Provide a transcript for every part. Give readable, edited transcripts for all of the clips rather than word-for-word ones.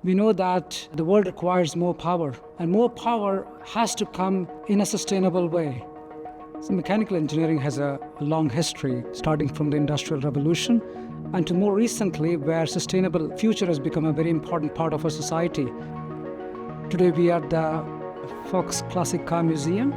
We know that the world requires more power, and more power has to come in a sustainable way. So mechanical engineering has a long history, starting from the Industrial Revolution and to more recently, where sustainable future has become a very important part of our society. Today we are at the Fox Classic Car Museum,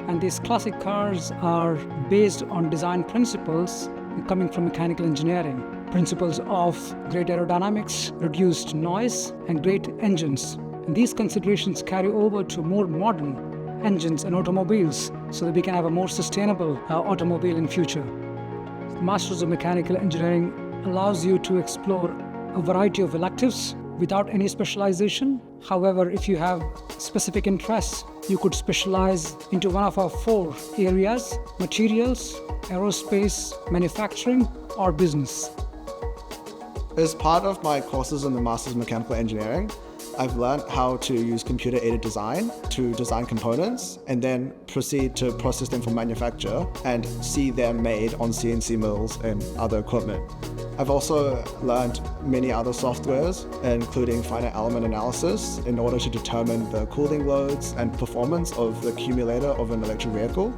and these classic cars are based on design principles coming from mechanical engineering. Principles of great aerodynamics, reduced noise, and great engines. And these considerations carry over to more modern engines and automobiles so that we can have a more sustainable automobile in future. The Masters of Mechanical Engineering allows you to explore a variety of electives without any specialization. However, if you have specific interests, you could specialize into one of our 4 areas: materials, aerospace, manufacturing, or business. As part of my courses in the Masters of Mechanical Engineering, I've learned how to use computer-aided design to design components and then proceed to process them for manufacture and see them made on CNC mills and other equipment. I've also learned many other softwares, including finite element analysis, in order to determine the cooling loads and performance of the accumulator of an electric vehicle.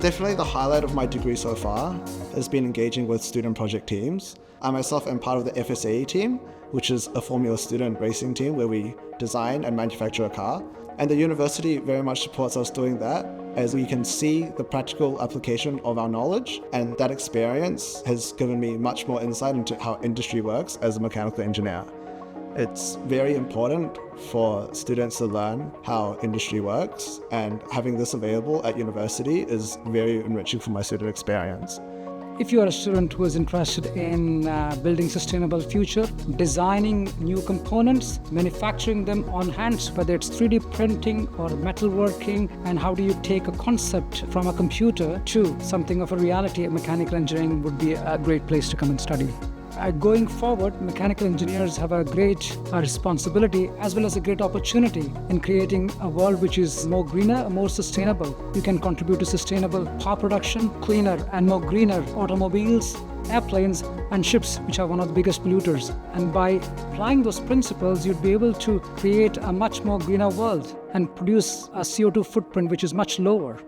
Definitely the highlight of my degree so far has been engaging with student project teams. I myself am part of the FSAE team, which is a Formula student racing team where we design and manufacture a car. And the university very much supports us doing that, as we can see the practical application of our knowledge, and that experience has given me much more insight into how industry works as a mechanical engineer. It's very important for students to learn how industry works, and having this available at university is very enriching for my student experience. If you are a student who is interested in building sustainable future, designing new components, manufacturing them on hand, whether it's 3D printing or metalworking, and how do you take a concept from a computer to something of a reality, mechanical engineering would be a great place to come and study. Going forward, mechanical engineers have a great responsibility as well as a great opportunity in creating a world which is more greener, more sustainable. You can contribute to sustainable power production, cleaner and more greener automobiles, airplanes and ships, which are one of the biggest polluters. And by applying those principles, you'd be able to create a much more greener world and produce a CO2 footprint which is much lower.